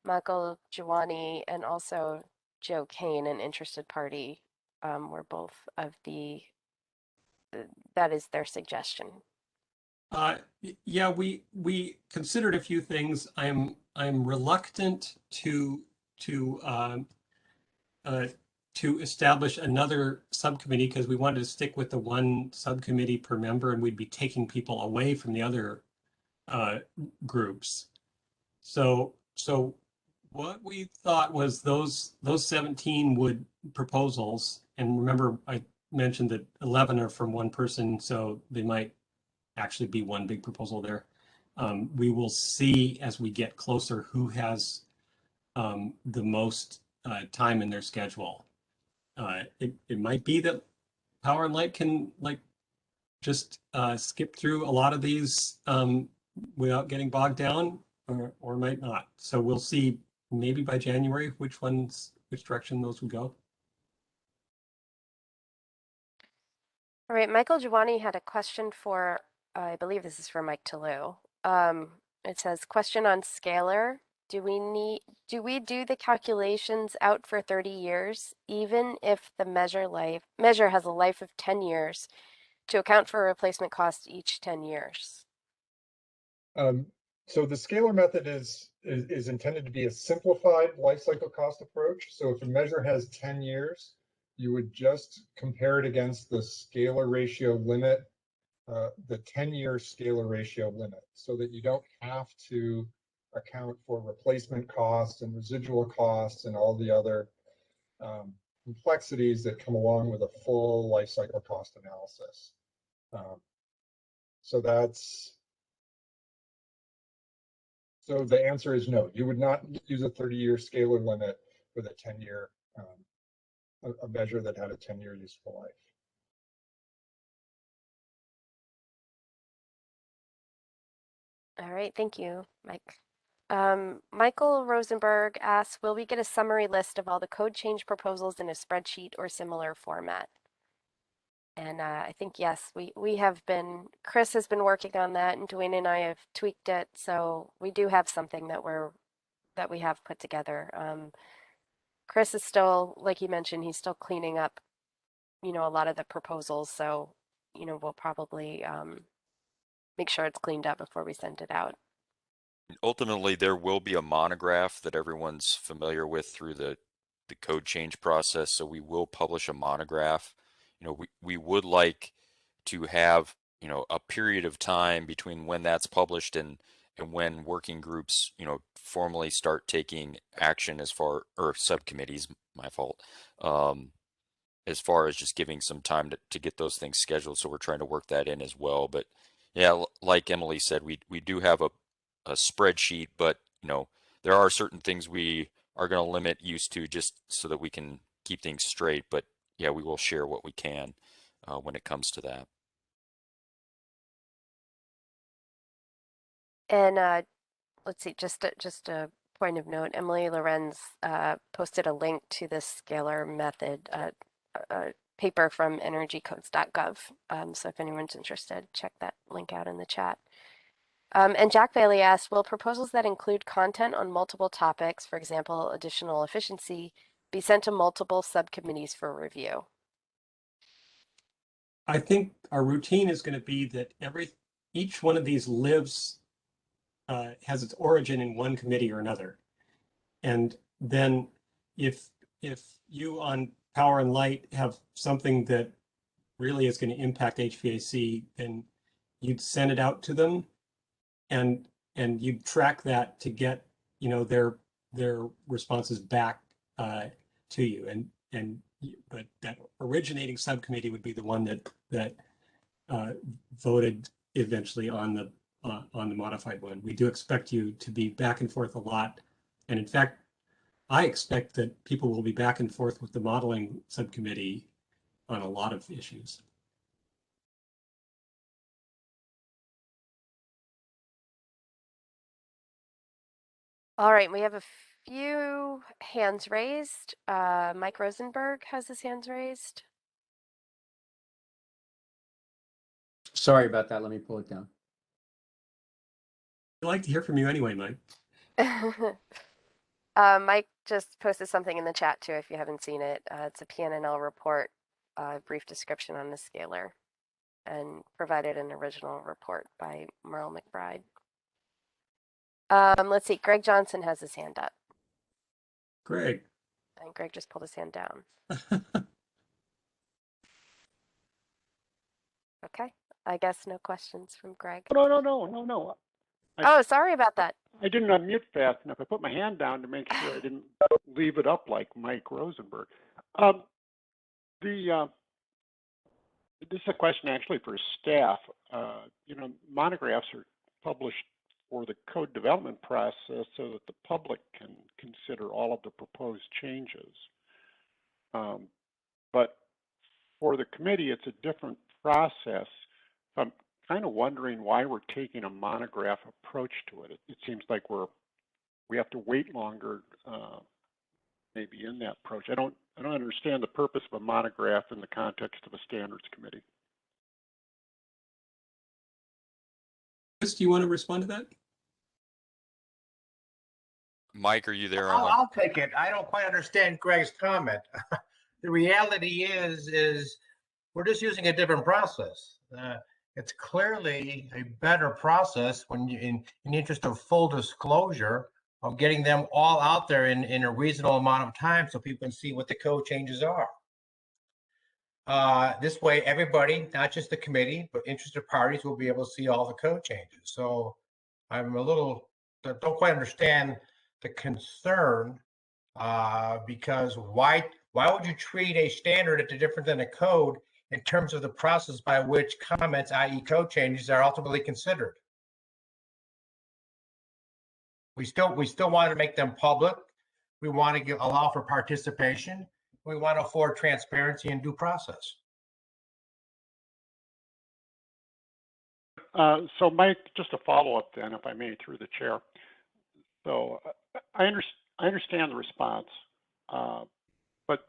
Michael Giovanni and also Joe Kane, an interested party, were both of that is their suggestion. Yeah, we considered a few things. I'm reluctant to establish another subcommittee because we wanted to stick with the one subcommittee per member, and we'd be taking people away from the other groups. So what we thought was those 17 proposals, and remember I mentioned that 11 are from one person, so they might actually be one big proposal there. We will see as we get closer who has the most time in their schedule. It might be that Power and Light can just skip through a lot of these without getting bogged down, or might not. So we'll see maybe by January which direction those would go. All right, Michael Giovanni had a question for, I believe this is for Mike Toulouse. It says, question on scalar. Do we do the calculations out for 30 years, even if the measure has a life of 10 years, to account for replacement cost each 10 years? So the scalar method is intended to be a simplified life cycle cost approach. So if a measure has 10 years, you would just compare it against the scalar ratio limit, the 10-year scalar ratio limit, so that you don't have to account for replacement costs and residual costs and all the other complexities that come along with a full life cycle cost analysis. So the answer is no. You would not use a 30-year scalar limit with a 10-year, a measure that had a 10-year useful life. All right, thank you, Mike. Michael Rosenberg asks, will we get a summary list of all the code change proposals in a spreadsheet or similar format? And I think, yes, we have been, Chris has been working on that, and Dwayne and I have tweaked it. So we do have something that we have put together. Chris is still, like you mentioned, he's still cleaning up, a lot of the proposals. So, we'll probably make sure it's cleaned up before we send it out. Ultimately, there will be a monograph that everyone's familiar with through the code change process. So we will publish a monograph. We would like to have, a period of time between when that's published and when working groups, formally start taking action or subcommittees, my fault, as far as just giving some time to get those things scheduled. So we're trying to work that in as well. But yeah, like Emily said, we do have a spreadsheet, but there are certain things we are going to limit use to just so that we can keep things straight. But yeah, we will share what we can when it comes to that. And let's see, just a point of note, Emily Lorenz posted a link to this scalar method, a paper from energycodes.gov. So if anyone's interested, check that link out in the chat. And Jack Bailey asked, will proposals that include content on multiple topics, for example, additional efficiency, be sent to multiple subcommittees for review? I think our routine is going to be that each one of these has its origin in one committee or another. And then if you on Power and Light have something that really is going to impact HVAC, then you'd send it out to them and you'd track that to get, their responses back to you. But that originating subcommittee would be the one that voted eventually on the modified one. We do expect you to be back and forth a lot. And in fact, I expect that people will be back and forth with the modeling subcommittee on a lot of issues. All right, we have a few hands raised. Mike Rosenberg has his hands raised. Sorry about that. Let me pull it down. I'd like to hear from you anyway, Mike. Mike just posted something in the chat too, if you haven't seen it. It's a PNNL report, brief description on the scalar, and provided an original report by Merle McBride. Let's see, Greg Johnson has his hand up. Greg. And Greg just pulled his hand down. Okay, I guess no questions from Greg. No. Oh, sorry about that. I didn't unmute fast enough. I put my hand down to make sure I didn't leave it up like Mike Rosenberg. This is a question actually for staff. Monographs are published for the code development process so that the public can consider all of the proposed changes. But for the committee, it's a different process. I'm kind of wondering why we're taking a monograph approach to it. It seems like we have to wait longer, maybe in that approach. I don't understand the purpose of a monograph in the context of a standards committee. Chris, do you want to respond to that? Mike, are you there? I'll take it. I don't quite understand Greg's comment. The reality is we're just using a different process. It's clearly a better process when you, in the interest of full disclosure, of getting them all out there in a reasonable amount of time so people can see what the code changes are. This way, everybody, not just the committee, but interested parties will be able to see all the code changes. So I'm a little, don't quite understand the concern, because why would you treat a standard as different than a code in terms of the process by which comments, i.e. code changes, are ultimately considered? We still want to make them public. We want to allow for participation. We want to afford transparency and due process. So Mike, just a follow-up then, if I may, through the chair. So I understand the response, but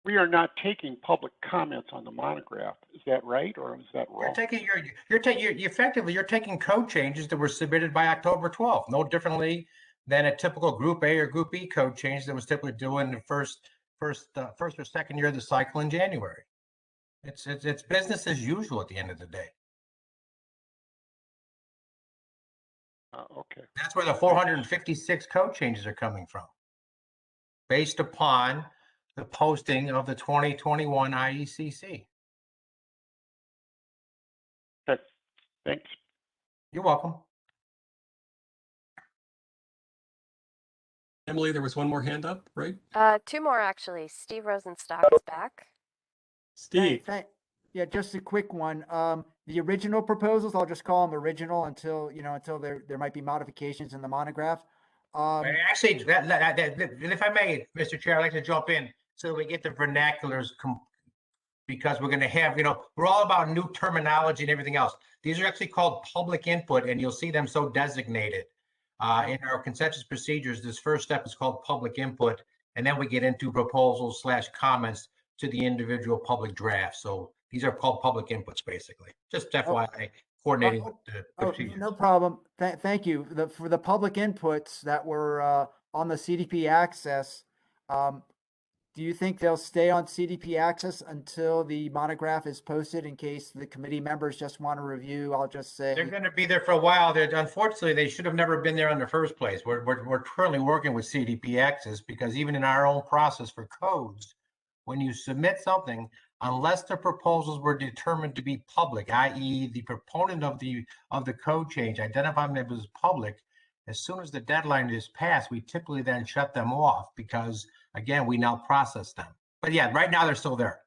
we are not taking public comments on the monograph. Is that right, or is that wrong? You're taking code changes that were submitted by October 12th, no differently than a typical Group A or Group B code change that was typically due in the first or second year of the cycle in January. It's business as usual at the end of the day. Okay. That's where the 456 code changes are coming from, based upon the posting of the 2021 IECC. Okay, thanks. You're welcome. Emily, there was one more hand up, right? Two more actually. Steve Rosenstock is back. Steve. Yeah, just a quick one. The original proposals, I'll just call them original until there might be modifications in the monograph. Actually, if I may, Mr. Chair, I'd like to jump in so we get the vernaculars, because we're going to have, we're all about new terminology and everything else. These are actually called public input, and you'll see them so designated. In our consensus procedures, this first step is called public input, and then we get into proposals / comments to the individual public drafts. So these are called public inputs, basically. Just FYI, coordinating with the procedures. No problem. Thank you. For the public inputs that were on the CDP access, do you think they'll stay on CDP access until the monograph is posted in case the committee members just want to review? I'll just say they're going to be there for a while. Unfortunately, they should have never been there in the first place. We're currently working with CDP access because even in our own process for codes, when you submit something, unless the proposals were determined to be public, i.e. the proponent of the code change identifying them as public, as soon as the deadline is passed, we typically then shut them off because, again, we now process them. But yeah, right now they're still there.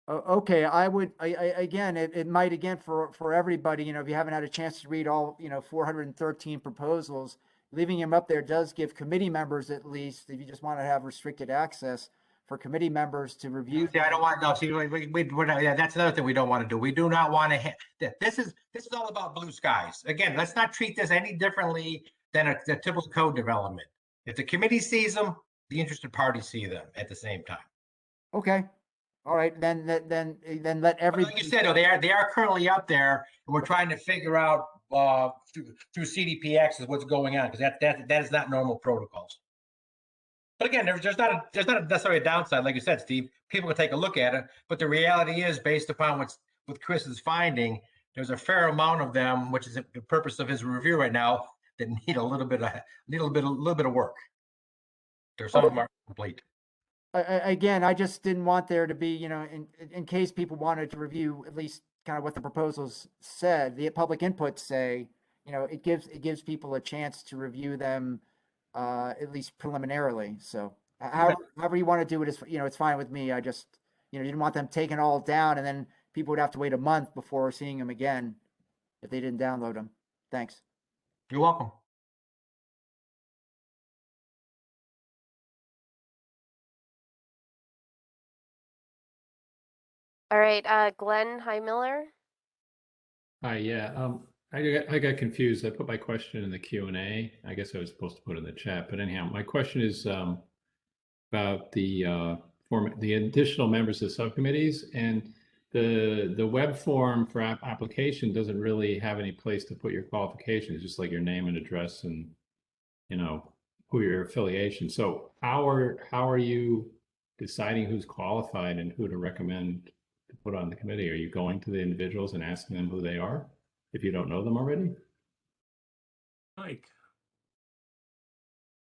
Okay, again, it might, again, for everybody, if you haven't had a chance to read all, 413 proposals, leaving them up there does give committee members, at least, if you just want to have restricted access, for committee members to review. Yeah, I don't want, no, see, yeah, that's another thing we don't want to do. We do not want to, this is all about blue skies. Again, let's not treat this any differently than a typical code development. If the committee sees them, the interested parties see them at the same time. Okay. All right, then let everybody. Like you said, though, they are currently up there, and we're trying to figure out through CDP access what's going on, because that is not normal protocols. But again, there's not necessarily a downside, like you said, Steve. People can take a look at it, but the reality is, based upon what Chris is finding, there's a fair amount of them, which is the purpose of his review right now, that need a little bit of work. There's some of them are complete. Again, I just didn't want there to be, in case people wanted to review at least kind of what the proposals said, the public input say, it gives people a chance to review them, at least preliminarily. So however you want to do it is, it's fine with me. I just, didn't want them taken all down and then people would have to wait a month before seeing them again if they didn't download them. Thanks. You're welcome. All right, Glenn Highmiller. Hi, yeah. I got confused. I put my question in the Q&A. I guess I was supposed to put it in the chat, but anyhow, my question is about the additional members of subcommittees, and the web form for application doesn't really have any place to put your qualifications, just like your name and address and who your affiliation. So how are you deciding who's qualified and who to recommend to put on the committee? Are you going to the individuals and asking them who they are if you don't know them already? Mike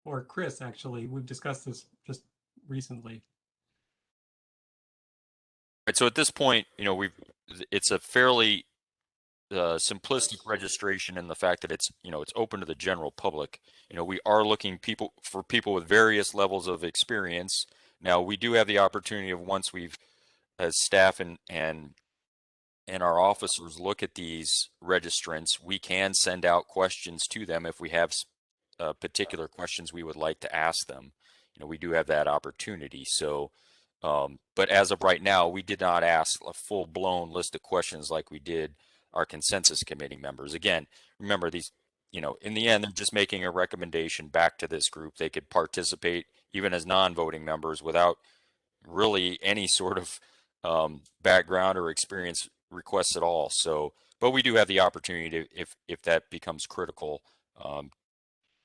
or Chris, actually, we've discussed this just recently. Right, so at this point, it's a fairly simplistic registration in the fact that it's open to the general public. We are looking for people with various levels of experience. Now, we do have the opportunity of, once we've, as staff and our officers look at these registrants, we can send out questions to them if we have particular questions we would like to ask them. We do have that opportunity. So, but as of right now, we did not ask a full-blown list of questions like we did our consensus committee members. Again, remember these, in the end, they're just making a recommendation back to this group. They could participate even as non-voting members without really any sort of background or experience requests at all. So, but we do have the opportunity to, if that becomes critical,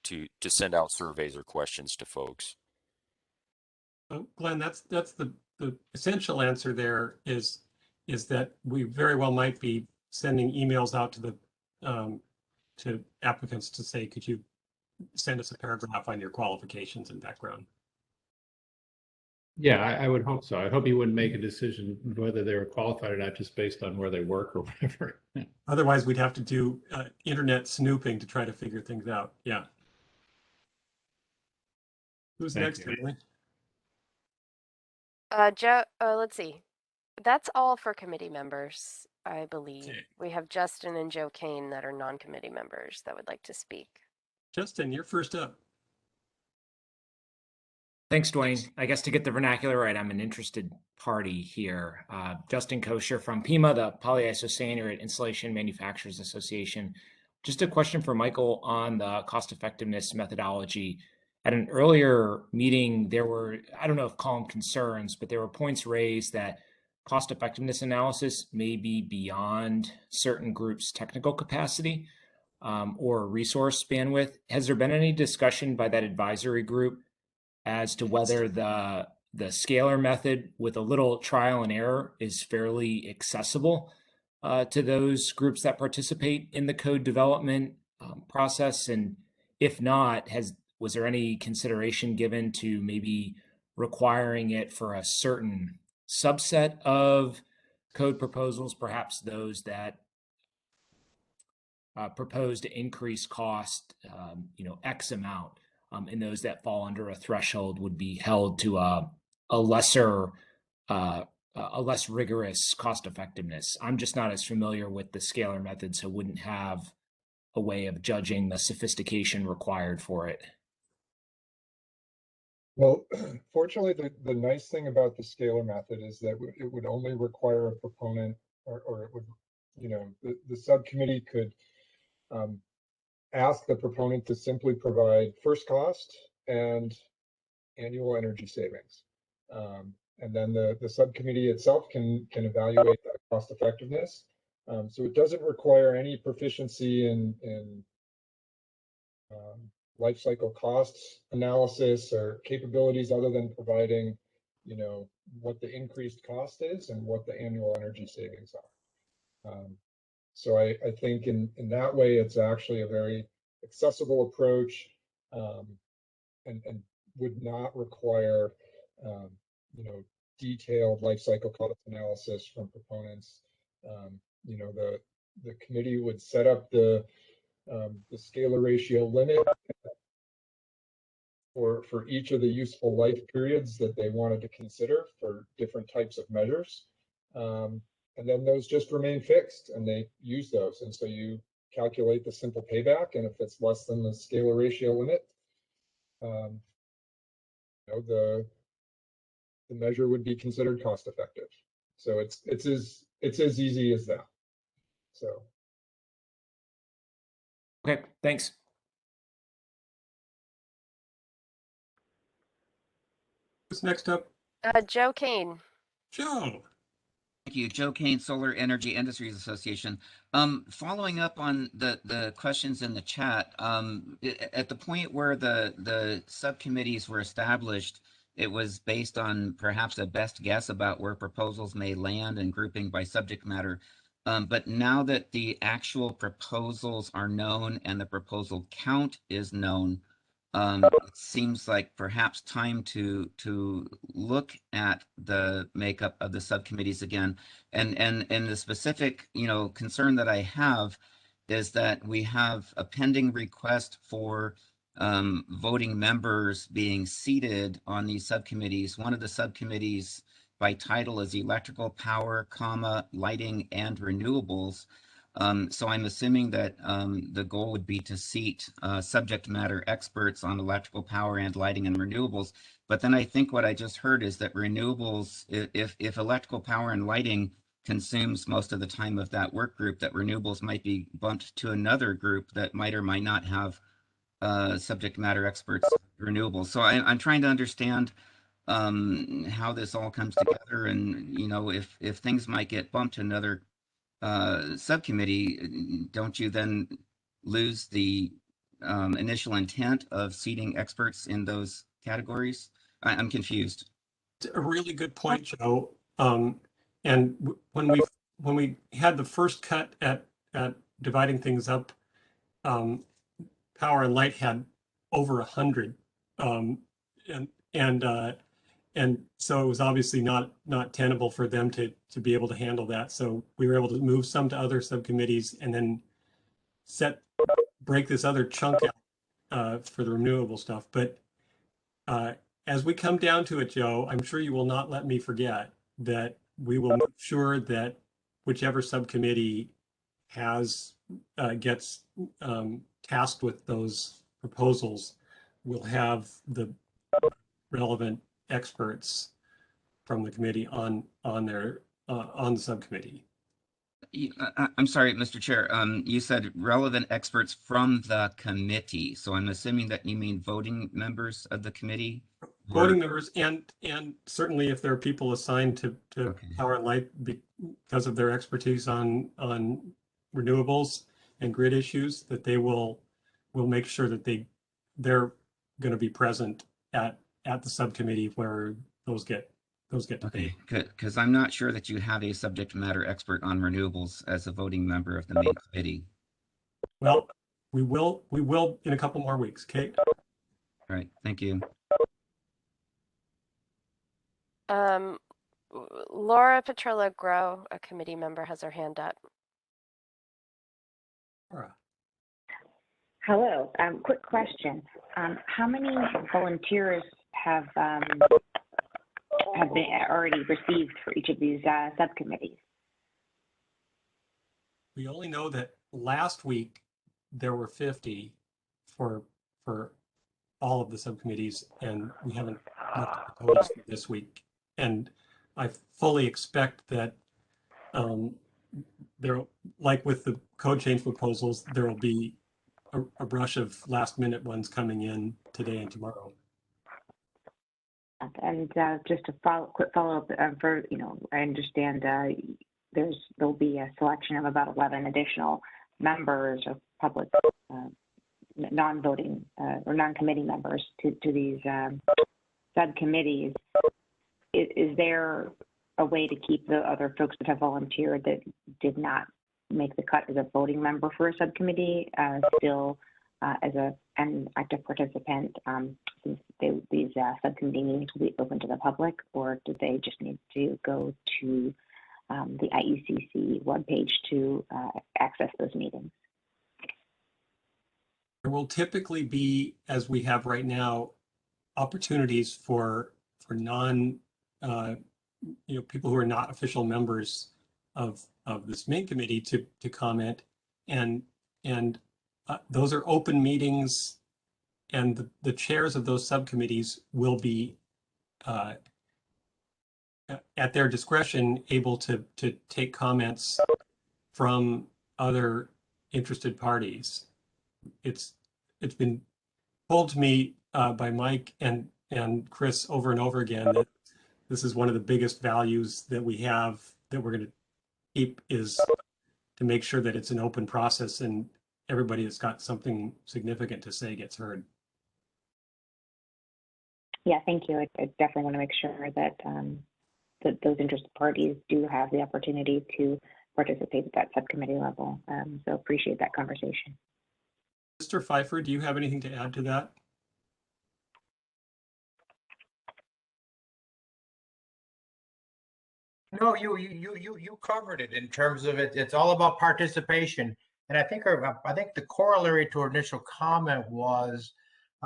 to send out surveys or questions to folks. Glenn, that's the essential answer there is that we very well might be sending emails out to the to applicants to say, could you send us a paragraph on your qualifications and background? Yeah, I would hope so. I hope he wouldn't make a decision whether they were qualified or not just based on where they work or whatever. Otherwise, we'd have to do internet snooping to try to figure things out. Yeah. Who's Thank next, you. Emily? Joe, let's see. That's all for committee members, I believe. Okay. We have Justin and Joe Kane that are non-committee members that would like to speak. Justin, you're first up. Thanks, Dwayne. I guess to get the vernacular right, I'm an interested party here. Justin Kosher from PIMA, the Polyisocyanated Insulation Manufacturers Association. Just a question for Michael on the cost effectiveness methodology. At an earlier meeting, there were, I don't know if call them concerns, but there were points raised that cost effectiveness analysis may be beyond certain groups' technical capacity or resource bandwidth. Has there been any discussion by that advisory group as to whether the scalar method with a little trial and error is fairly accessible to those groups that participate in the code development process? And if not, was there any consideration given to maybe requiring it for a certain subset of code proposals, perhaps those that propose to increase cost, X amount, and those that fall under a threshold would be held to a less rigorous cost effectiveness? I'm just not as familiar with the scalar method, so wouldn't have a way of judging the sophistication required for it. Well, fortunately, the nice thing about the scalar method is that it would only require a proponent, or it would, the subcommittee could ask the proponent to simply provide first cost and annual energy savings. And then the subcommittee itself can evaluate that cost effectiveness. So it doesn't require any proficiency in life cycle costs analysis or capabilities other than providing, what the increased cost is and what the annual energy savings are. So I think in that way, it's actually a very accessible approach and would not require, detailed life cycle cost analysis from proponents. The committee would set up the scalar ratio limit for each of the useful life periods that they wanted to consider for different types of measures. And then those just remain fixed and they use those. And so you calculate the simple payback. And if it's less than the scalar ratio limit, the measure would be considered cost effective. So it's as easy as that. So. Okay, thanks. Who's next up? Joe Kane. Joe. Thank you. Joe Kane, Solar Energy Industries Association. Following up on the questions in the chat, at the point where the subcommittees were established, it was based on perhaps a best guess about where proposals may land and grouping by subject matter. But now that the actual proposals are known and the proposal count is known, it seems like perhaps time to look at the makeup of the subcommittees again. And the specific, concern that I have is that we have a pending request for voting members being seated on these subcommittees. One of the subcommittees by title is electrical power, lighting and renewables. So I'm assuming that the goal would be to seat subject matter experts on electrical power and lighting and renewables. But then I think what I just heard is that renewables, if electrical power and lighting consumes most of the time of that work group, that renewables might be bumped to another group that might or might not have subject matter experts renewables. So I'm trying to understand how this all comes together, and if things might get bumped to another subcommittee, don't you then lose the initial intent of seating experts in those categories? I'm confused. It's a really good point, Joe. And when we had the first cut at dividing things up, Power and Light had over 100, and so it was obviously not tenable for them to be able to handle that. So we were able to move some to other subcommittees and then break this other chunk out for the renewable stuff. But as we come down to it, Joe, I'm sure you will not let me forget that we will make sure that whichever subcommittee gets tasked with those proposals will have the relevant experts from the committee on the subcommittee. I'm sorry, Mr. Chair. You said relevant experts from the committee. So I'm assuming that you mean voting members of the committee? Voting members, and certainly if there are people assigned to Okay. Power and Light because of their expertise on renewables and grid issues, that they will make sure that they're going to be present at the subcommittee where those get debated. Okay, good, because I'm not sure that you have a subject matter expert on renewables as a voting member of the main committee. Well, we will in a couple more weeks. Okay. All right, thank you. Laura Petrola Grow, a committee member, has her hand up. Laura. Hello. Quick question. How many volunteers have been already received for each of these subcommittees? We only know that last week there were 50 for all of the subcommittees, and we haven't looked at the totals for this week. And I fully expect that there, like with the code change proposals, there will be a rush of last minute ones coming in today and tomorrow. And just a quick follow up for, I understand there'll be a selection of about 11 additional members of public non-voting or non-committee members to these subcommittees. Is there a way to keep the other folks that have volunteered that did not make the cut as a voting member for a subcommittee still as an active participant, since these subcommittee meetings will be open to the public, or do they just need to go to the IECC webpage to access those meetings? There will typically be, as we have right now, opportunities for non people who are not official members of this main committee to comment, and those are open meetings, and the chairs of those subcommittees will be at their discretion able to take comments from other interested parties. It's been told to me by Mike and Chris over and over again that this is one of the biggest values that we have that we're going to keep, is to make sure that it's an open process and everybody that's got something significant to say gets heard. Yeah, thank you. I definitely want to make sure that that those interested parties do have the opportunity to participate at that subcommittee level. So appreciate that conversation. Mr. Pfeiffer, do you have anything to add to that? No, you covered it in terms of it. It's all about participation. And I think the corollary to our initial comment was,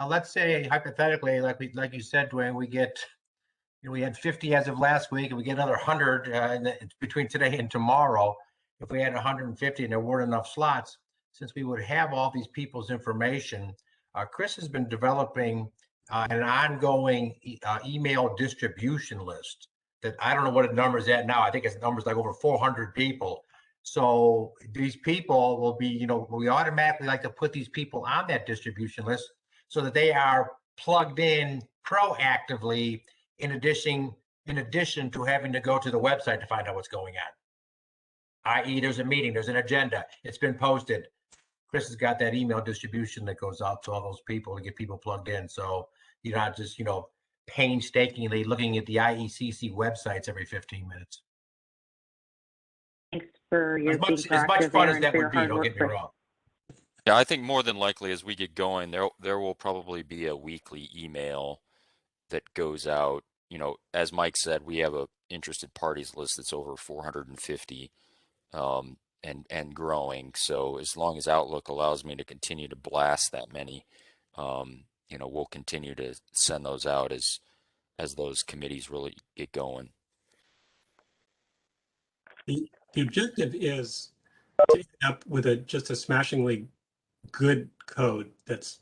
let's say hypothetically, like you said, Dwayne, we had 50 as of last week, and we get another 100 between today and tomorrow. If we had 150 and there weren't enough slots, since we would have all these people's information, Chris has been developing an ongoing email distribution list that I don't know what the number is at now. I think it's numbers like over 400 people. So these people will be, we automatically like to put these people on that distribution list so that they are plugged in proactively in addition to having to go to the website to find out what's going on. i.e., there's a meeting, there's an agenda, it's been posted. Chris has got that email distribution that goes out to all those people to get people plugged in. So you're not just, painstakingly looking at the IECC websites every 15 minutes. Thanks for your as much fun as that would be, don't get me wrong. Yeah, I think more than likely as we get going, there will probably be a weekly email that goes out. As Mike said, we have a interested parties list that's over 450 and growing. So as long as Outlook allows me to continue to blast that many, we'll continue to send those out as those committees really get going. The objective is to end up with just a smashingly good code that's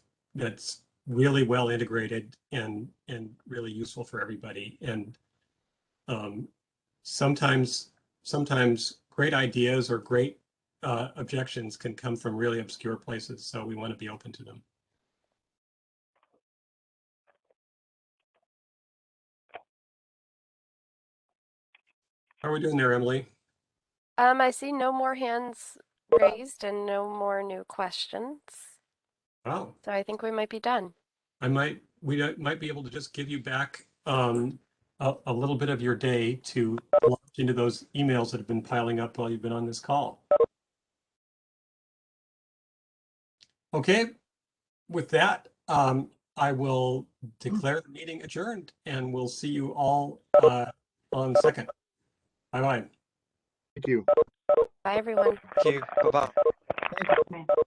really well integrated and really useful for everybody. And sometimes great ideas or great objections can come from really obscure places. So we want to be open to them. How are we doing there, Emily? I see no more hands raised and no more new questions. Oh. So I think we might be done. We might be able to just give you back a little bit of your day to launch into those emails that have been piling up while you've been on this call. Okay, with that, I will declare the meeting adjourned, and we'll see you all on the 2nd. Bye-bye. Thank you. Bye, everyone. Thank you. Bye-bye. Thank you.